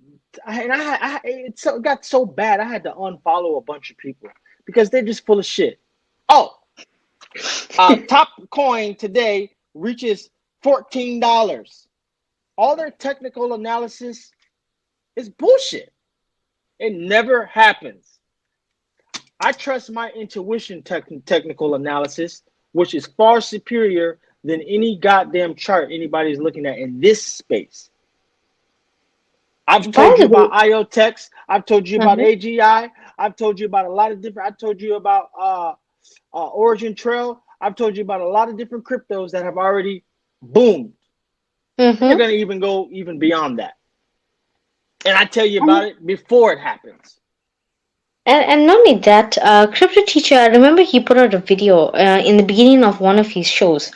it got so bad I had to unfollow a bunch of people because they're just full of shit. Oh, top coin today reaches $14. All their technical analysis is bullshit. It never happens. I trust my intuition technical analysis, which is far superior than any goddamn chart anybody's looking at in this space. I've By told you the about way, IOTEX. I've told you about uh-huh. AGI. I've told you about a lot of different. I told you about Origin Trail. I've told you about a lot of different cryptos that have already boomed, and they're Mm-hmm. going to even go even beyond that. And I tell you about And, it before it happens. and not only that, Crypto Teacher, I remember he put out a video in the beginning of one of his shows.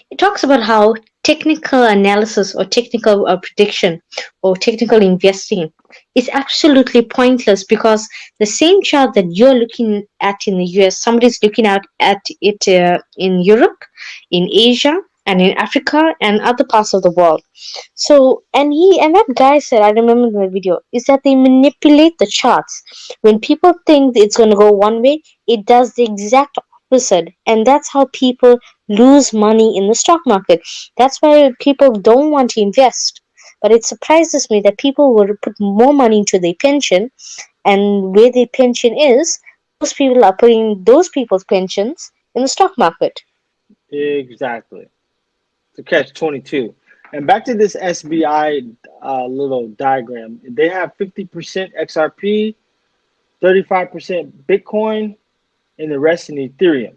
He talks about how technical analysis or technical prediction or technical investing is absolutely pointless because the same chart that you're looking at in the US, somebody's looking at it in Europe, in Asia, and in Africa and other parts of the world. So, and that guy said, I remember in the video, is that they manipulate the charts. When people think it's going to go one way, it does the exact opposite. And that's how people lose money in the stock market. That's why people don't want to invest. But it surprises me that people will put more money into their pension, and where their pension is, those people are putting those people's pensions in the stock market. Exactly. To catch 22. And back to this SBI little diagram. They have 50% XRP, 35% Bitcoin, and the rest in Ethereum.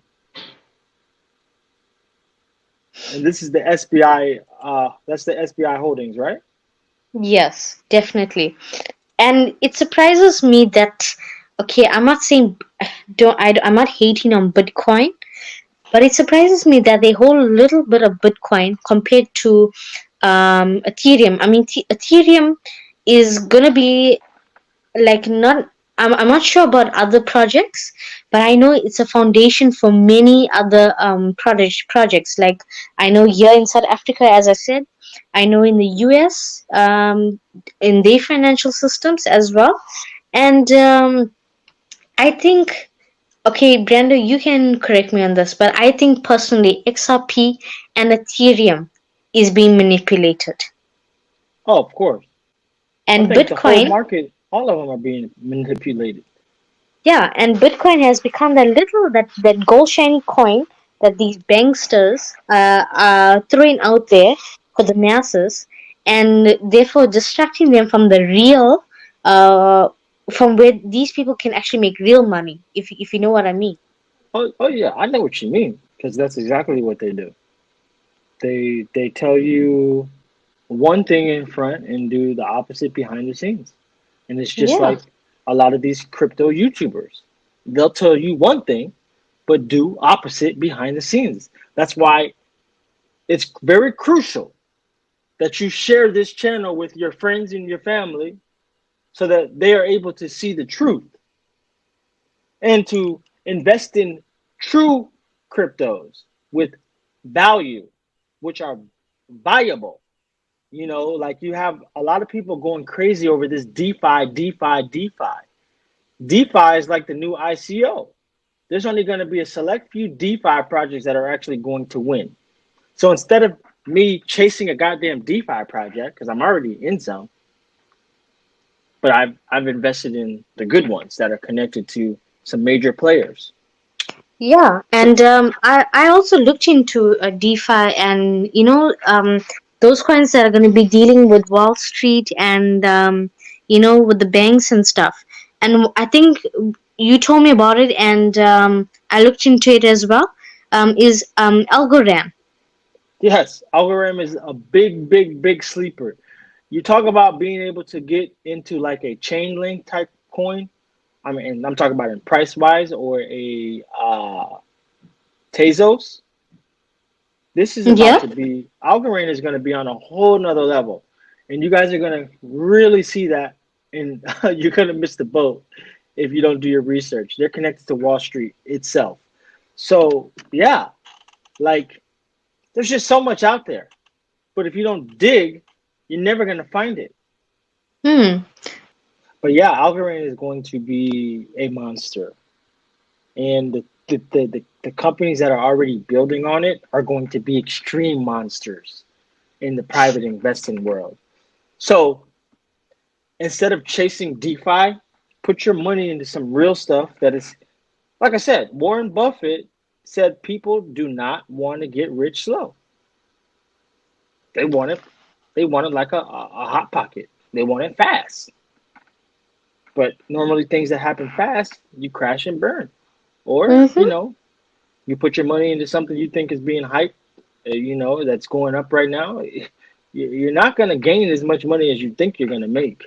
And this is the SBI. That's the SBI holdings, right? Yes, definitely. And it surprises me that, okay, I'm not saying I'm not hating on Bitcoin, but it surprises me that they hold a little bit of Bitcoin compared to Ethereum. I mean, Ethereum is gonna be like not. I'm not sure about other projects, but I know it's a foundation for many other projects. Like I know here in South Africa, as I said, I know in the US, in their financial systems as well, and I think, okay, Brando, you can correct me on this, but I think personally XRP and Ethereum is being manipulated. Oh, of course. I And think the whole Bitcoin, market, all of them are being manipulated. yeah, and Bitcoin has become that gold shiny coin that these banksters are throwing out there for the masses, and therefore distracting them from the real, uh, from where these people can actually make real money, if you know what I mean. Oh yeah, I know what you mean because that's exactly what they do. They tell you one thing in front and do the opposite behind the scenes. And it's just Yeah. like a lot of these crypto YouTubers. They'll tell you one thing, but do opposite behind the scenes. That's why it's very crucial that you share this channel with your friends and your family so that they are able to see the truth and to invest in true cryptos with value, which are viable. You know, like you have a lot of people going crazy over this DeFi, DeFi, DeFi. DeFi is like the new ICO. There's only going to be a select few DeFi projects that are actually going to win. So instead of me chasing a goddamn DeFi project, because I'm already in some, but I've invested in the good ones that are connected to some major players. Yeah, So and I also looked into DeFi, and those coins that are going to be dealing with Wall Street and with the banks and stuff. And I think you told me about it, and I looked into it as well. Is Algorand? yes, Algorand is a big, big, big sleeper. You talk about being able to get into like a chain link type coin. I mean, and I'm talking about in price wise or a Tezos. This is about Yeah. to be Algorand is going to be on a whole nother level, and you guys are going to really see that, and you're going to miss the boat if you don't do your research. They're connected to Wall Street itself, so yeah, like there's just so much out there, but if you don't dig, you're never going to find it. Hmm. But yeah, Algorand is going to be a monster, and the companies that are already building on it are going to be extreme monsters in the private investing world. So instead of chasing DeFi, put your money into some real stuff that is, like I said, Warren Buffett said people do not want to get rich slow. They want it, they want it like a hot pocket. They want it fast. But normally things that happen fast, you crash and burn. Or, Mm-hmm. you put your money into something you think is being hyped, that's going up right now. You're not going to gain as much money as you think you're going to make.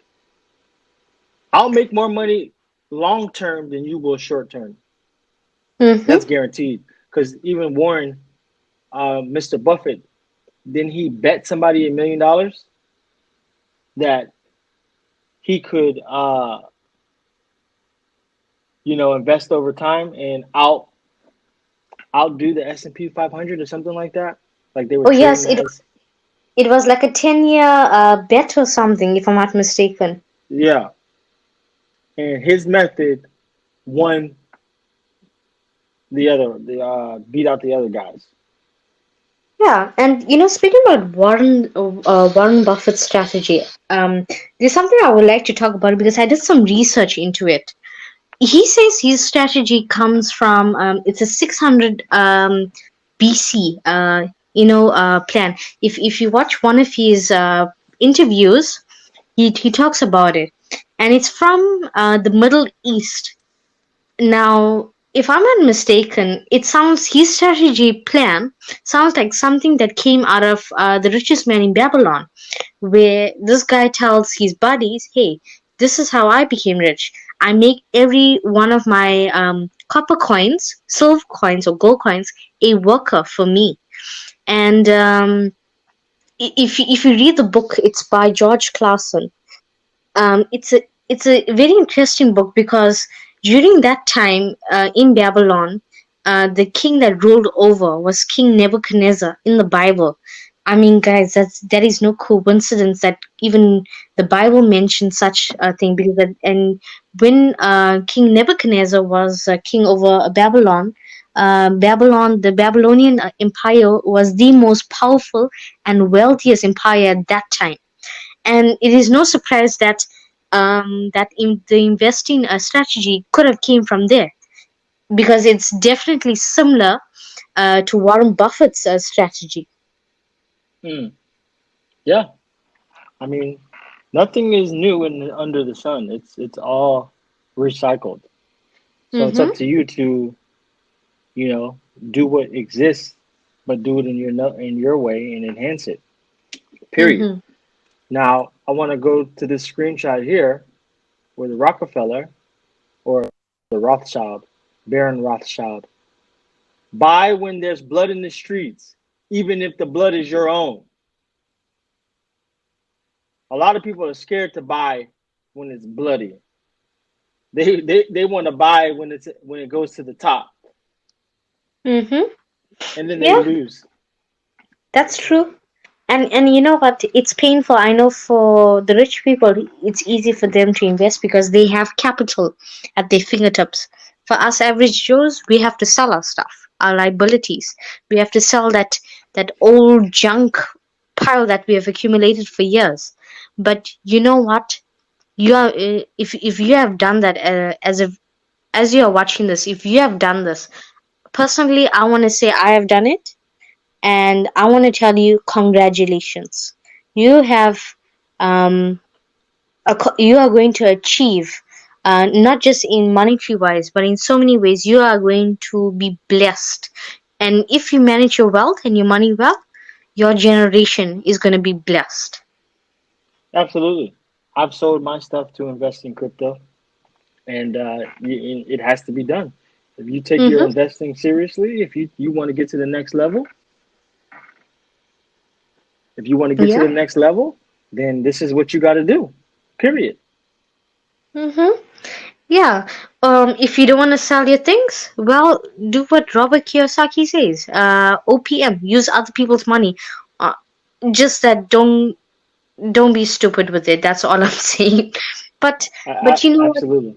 I'll make more money long term than you will short term. That's Mm-hmm. guaranteed. Because even Warren, Mr. Buffett, didn't he bet somebody $1 million that he could, invest over time and outdo the S&P 500 or something like that? Like they were Oh trading yes, that as, it was like a 10-year bet or something, if I'm not mistaken. yeah. And his method won the beat out the other guys. Yeah, and speaking about Warren Buffett's strategy, there's something I would like to talk about because I did some research into it. He says his strategy comes from it's a 600 BC plan. If you watch one of his interviews, he talks about it, and it's from the Middle East. Now, if I'm not mistaken, his strategy plan sounds like something that came out of The Richest Man in Babylon, where this guy tells his buddies, "Hey, this is how I became rich. I make every one of my copper coins, silver coins, or gold coins a worker for me." And if you read the book, it's by George Clason. It's a very interesting book because during that time in Babylon, the king that ruled over was King Nebuchadnezzar in the Bible. I mean, guys, that is no coincidence that even the Bible mentions such a thing because and when King Nebuchadnezzar was king over Babylon. The Babylonian Empire was the most powerful and wealthiest empire at that time, and it is no surprise that the investing strategy could have came from there because it's definitely similar to Warren Buffett's strategy. Hmm. Yeah, I mean, nothing is new under the sun. It's all recycled. So it's Mm-hmm. up to you to, you know, do what exists but do it in your way and enhance it. Period. Mm-hmm. Now, I want to go to this screenshot here where the Rockefeller or the Rothschild, Baron Rothschild, buy when there's blood in the streets, even if the blood is your own. A lot of people are scared to buy when it's bloody. They want to buy when it goes to the top, Mm-hmm. and then they Yeah, lose. that's true. And you know what? It's painful. I know for the rich people, it's easy for them to invest because they have capital at their fingertips. For us average Joes, we have to sell our stuff, our liabilities. We have to sell that old junk pile that we have accumulated for years. But you know what? You are if you have done that as you are watching this, if you have done this, personally, I want to say I have done it, and I want to tell you congratulations. You have um, you are going to achieve not just in monetary wise, but in so many ways. You are going to be blessed, and if you manage your wealth and your money well, your generation is going to be blessed. Absolutely. I've sold my stuff to invest in crypto, and it has to be done. If you take your Mm-hmm. investing seriously, if you want to get to the next level, if you want to get to Yeah. the next level, then this is what you got to do. Period. Mm-hmm. Yeah. If you don't want to sell your things, well, do what Robert Kiyosaki says. OPM, use other people's money. Uh, just that don't be stupid with it. That's all I'm saying. But you know what? Absolutely.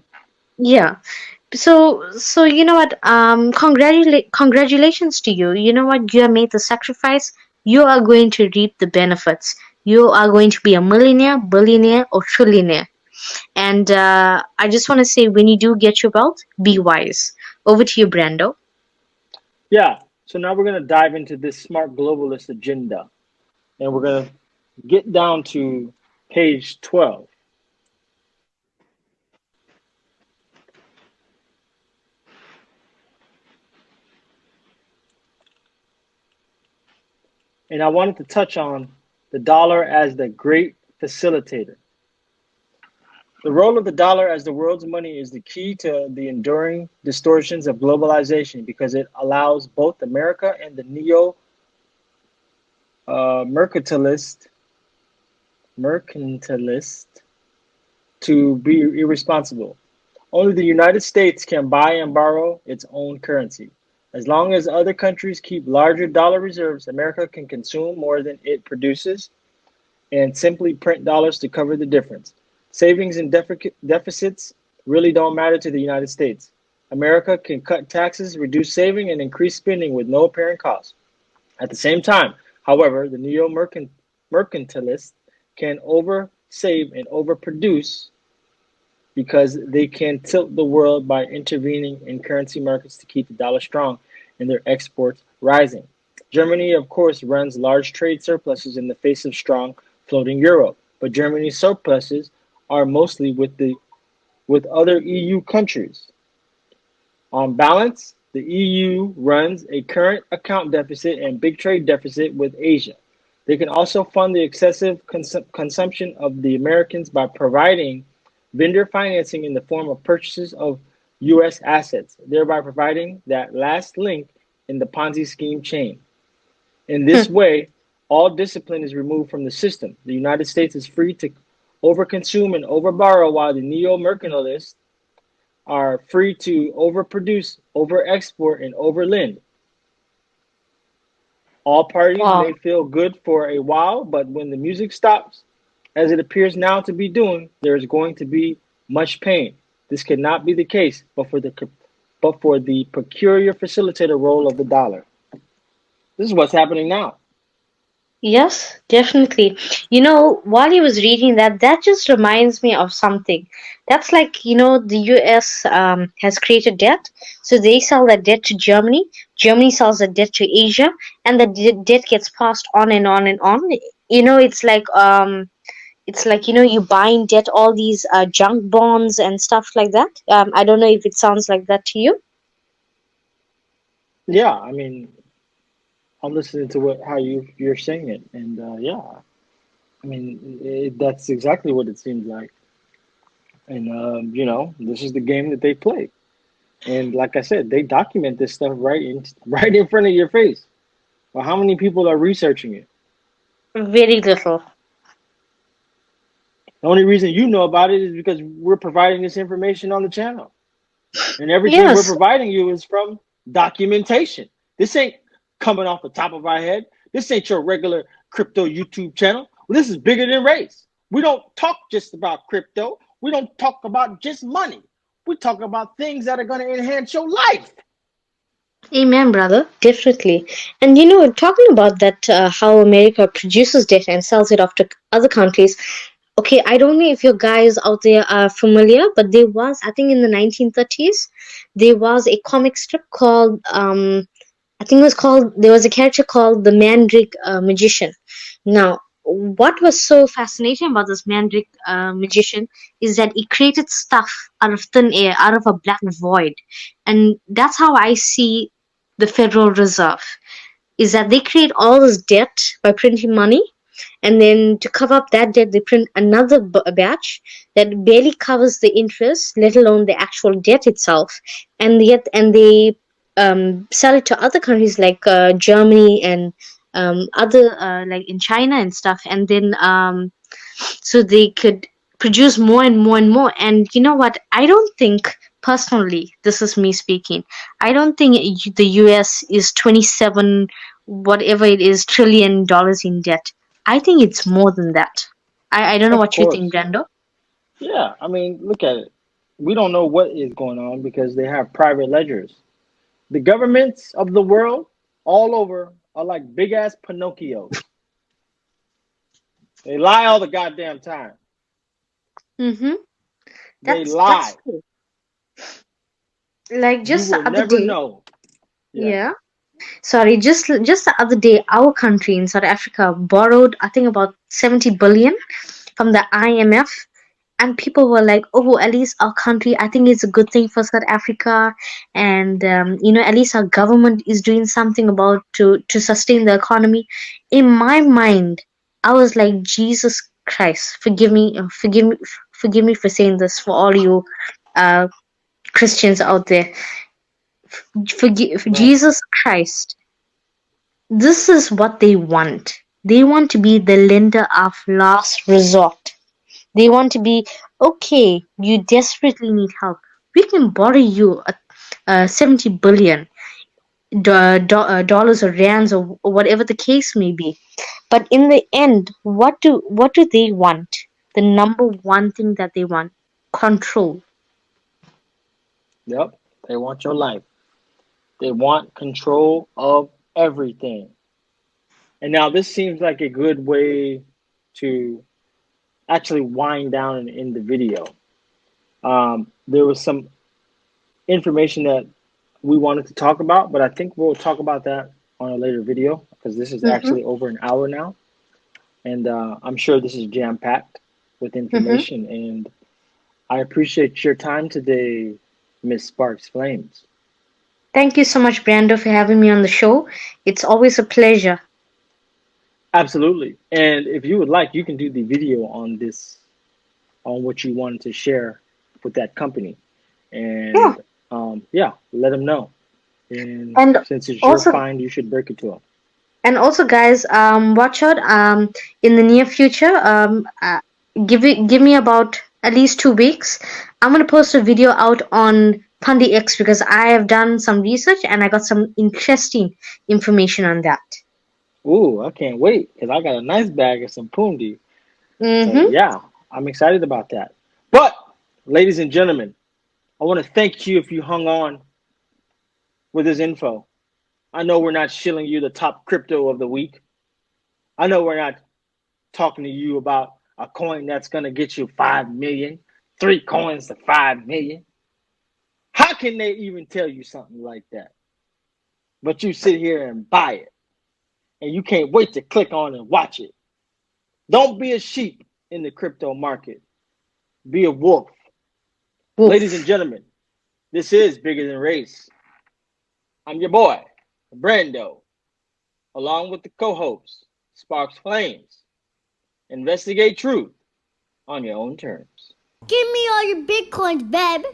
Yeah. So you know what? Congratulations to you. You know what? You have made the sacrifice. You are going to reap the benefits. You are going to be a millionaire, billionaire, or trillionaire. And I just want to say, when you do get your wealth, be wise. Over to you, Brando. Yeah. So now we're going to dive into this smart globalist agenda, and we're going to get down to page 12. And I wanted to touch on the dollar as the great facilitator. The role of the dollar as the world's money is the key to the enduring distortions of globalization because it allows both America and the neo mercantilist to be irresponsible. Only the United States can buy and borrow its own currency. As long as other countries keep larger dollar reserves, America can consume more than it produces and simply print dollars to cover the difference. Savings and deficits really don't matter to the United States. America can cut taxes, reduce saving, and increase spending with no apparent cost. At the same time, however, the neo mercantilists can oversave and overproduce because they can tilt the world by intervening in currency markets to keep the dollar strong and their exports rising. Germany, of course, runs large trade surpluses in the face of strong floating euro, but Germany's surpluses are mostly with other EU countries. On balance, the EU runs a current account deficit and big trade deficit with Asia. They can also fund the excessive consumption of the Americans by providing vendor financing in the form of purchases of U.S. assets, thereby providing that last link in the Ponzi scheme chain. In this way, all discipline is removed from the system. The United States is free to overconsume and overborrow, while the neo-mercantilists are free to overproduce, overexport, and overlend. All parties Wow. may feel good for a while, but when the music stops, as it appears now to be doing, there is going to be much pain. This could not be the case, but for the peculiar facilitator role of the dollar. This is what's happening now. Yes, definitely. You know, while he was reading that, that just reminds me of something. That's like, the US has created debt. So they sell that debt to Germany. Germany sells that debt to Asia, and the debt gets passed on and on and on. It's like you buy in debt all these junk bonds and stuff like that. I don't know if it sounds like that to you. Yeah, I mean, I'm listening to how you're saying it, and yeah, I mean that's exactly what it seems like. And this is the game that they play. And like I said, they document this stuff right in front of your face. Well, how many people are researching it? Very little. The only reason you know about it is because we're providing this information on the channel. And everything we're Yes. providing you is from documentation. This ain't coming off the top of our head. This ain't your regular crypto YouTube channel. Well, this is bigger than race. We don't talk just about crypto. We don't talk about just money. We talk about things that are going to enhance your life. Amen, brother. Definitely. And talking about that, how America produces data and sells it off to other countries. Okay, I don't know if you guys out there are familiar, but there was, I think in the 1930s, there was a comic strip called, I think it was called, there was a character called the Mandrake Magician. Now, what was so fascinating about this Mandrake magician is that he created stuff out of thin air, out of a black void. And that's how I see the Federal Reserve, is that they create all this debt by printing money, and then to cover up that debt, they print another batch that barely covers the interest, let alone the actual debt itself, and they sell it to other countries like Germany and other like in China and stuff, and then so they could produce more and more and more. And you know what? I don't think personally, this is me speaking. I don't think the US is 27 whatever it is trillion dollars in debt. I think it's more than that. I don't know Of what you think, course. Brando. Yeah, I mean, look at it. We don't know what is going on because they have private ledgers. The governments of the world all over are like big ass Pinocchios. They lie all the goddamn time. Mm-hmm. They That's lie. true. Like You just the will other never day, know. Yes. yeah. Sorry, just the other day, our country in South Africa borrowed, I think, about 70 billion from the IMF, and people were like, "Oh, at least our country. I think it's a good thing for South Africa, and at least our government is doing something about to sustain the economy." In my mind, I was like, "Jesus Christ, forgive me for saying this for all you uh, Christians out there. Forgive Right. Jesus Christ. This is what they want. They want to be the lender of last resort. They want to be, okay, you desperately need help. We can borrow you 70 billion dollars or rands or whatever the case may be. But in the end, what do they want? The number one thing that they want, control. Yep. They want your life. They want control of everything. And now this seems like a good way to actually wind down and end the video. There was some information that we wanted to talk about, but I think we'll talk about that on a later video because this is Mm-hmm, actually over an hour now. And I'm sure this is jam packed with mm-hmm. information. And I appreciate your time today, Miss Sparks Flames. Thank you so much, Brando, for having me on the show. It's always a pleasure. Absolutely. And if you would like, you can do the video on this, on what you wanted to share with that company. Yeah. And yeah, let them know. And And since it's your also, find, you should break it to them. guys, watch out. In the near future, give me about at least 2 weeks. I'm gonna post a video out on Pandi X because I have done some research and I got some interesting information on that. Ooh, I can't wait because I got a nice bag of some pundi. So Mm-hmm. yeah, I'm excited about that. But ladies and gentlemen, I want to thank you if you hung on with this info. I know we're not shilling you the top crypto of the week. I know we're not talking to you about a coin that's going to get you 5 million, 3 coins to 5 million. How can they even tell you something like that? But you sit here and buy it and you can't wait to click on and watch it. Don't be a sheep in the crypto market. Be a wolf. Ladies and Woof. gentlemen, this is Bigger Than Race. I'm your boy, Brando, along with the co-host, Sparks Flames. Investigate truth on your own terms. Give me all your bitcoins, babe.